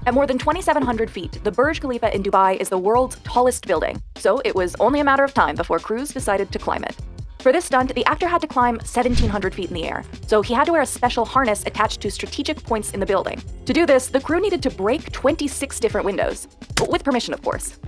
At more than 2,700 feet, the Burj Khalifa in Dubai is the world's tallest building, so it was only a matter of time before Cruise decided to climb it. For this stunt, the actor had to climb 1,700 feet in the air, so he had to wear a special harness attached to strategic points in the building. To do this, the crew needed to break 26 different windows, with permission, of course.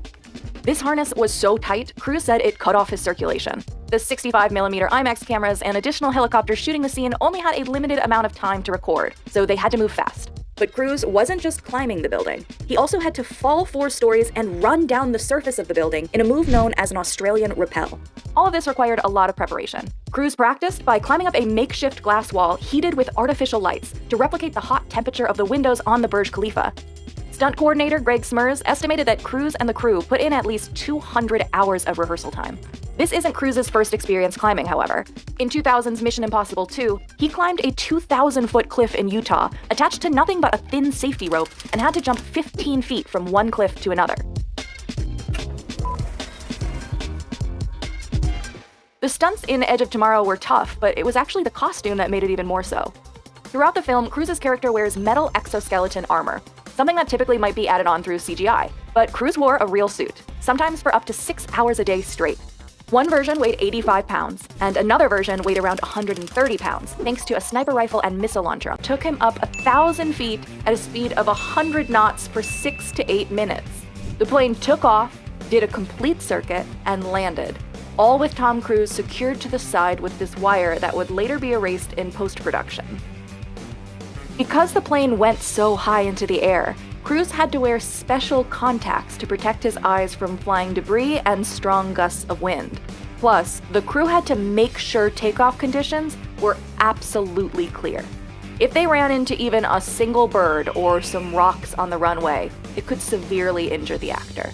This harness was so tight, Cruise said it cut off his circulation. The 65mm IMAX cameras and additional helicopters shooting the scene only had a limited amount of time to record, so they had to move fast. But Cruise wasn't just climbing the building. He also had to fall 4 stories and run down the surface of the building in a move known as an Australian rappel. All of this required a lot of preparation. Cruise practiced by climbing up a makeshift glass wall heated with artificial lights to replicate the hot temperature of the windows on the Burj Khalifa. Stunt coordinator Greg Smers estimated that Cruise and the crew put in at least 200 hours of rehearsal time. This isn't Cruise's first experience climbing, however. In 2000's Mission Impossible 2, he climbed a 2,000-foot cliff in Utah, attached to nothing but a thin safety rope, and had to jump 15 feet from one cliff to another. The stunts in Edge of Tomorrow were tough, but it was actually the costume that made it even more so. Throughout the film, Cruise's character wears metal exoskeleton armor, something that typically might be added on through CGI, but Cruise wore a real suit, sometimes for up to 6 hours a day straight. One version weighed 85 pounds, and another version weighed around 130 pounds, thanks to a sniper rifle and missile launcher. It took him up 1,000 feet at a speed of 100 knots for 6 to 8 minutes. The plane took off, did a complete circuit, and landed, all with Tom Cruise secured to the side with this wire that would later be erased in post-production. Because the plane went so high into the air, Cruise had to wear special contacts to protect his eyes from flying debris and strong gusts of wind. Plus, the crew had to make sure takeoff conditions were absolutely clear. If they ran into even a single bird or some rocks on the runway, it could severely injure the actor.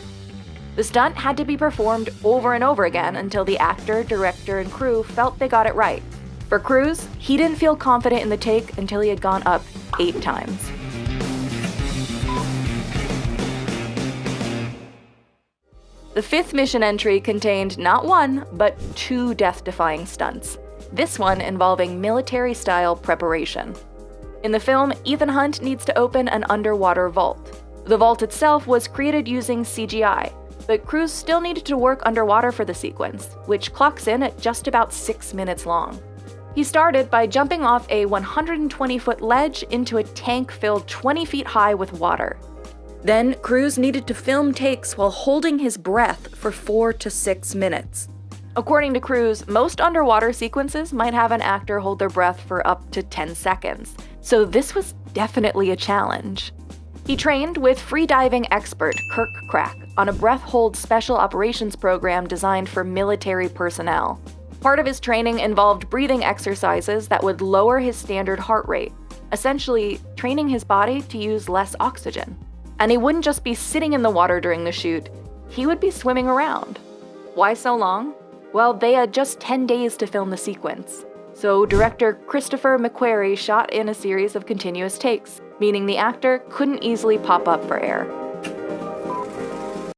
The stunt had to be performed over and over again until the actor, director, and crew felt they got it right. For Cruise, he didn't feel confident in the take until he had gone up 8 times. The 5th mission entry contained not 1, but 2 death-defying stunts, this one involving military-style preparation. In the film, Ethan Hunt needs to open an underwater vault. The vault itself was created using CGI, but Cruise still needed to work underwater for the sequence, which clocks in at just about 6 minutes long. He started by jumping off a 120-foot ledge into a tank filled 20 feet high with water. Then, Cruise needed to film takes while holding his breath for 4 to 6 minutes. According to Cruise, most underwater sequences might have an actor hold their breath for up to 10 seconds, so this was definitely a challenge. He trained with freediving expert Kirk Crack on a breath hold special operations program designed for military personnel. Part of his training involved breathing exercises that would lower his standard heart rate, essentially training his body to use less oxygen. And he wouldn't just be sitting in the water during the shoot, he would be swimming around. Why so long? Well, they had just 10 days to film the sequence. So director Christopher McQuarrie shot in a series of continuous takes, meaning the actor couldn't easily pop up for air.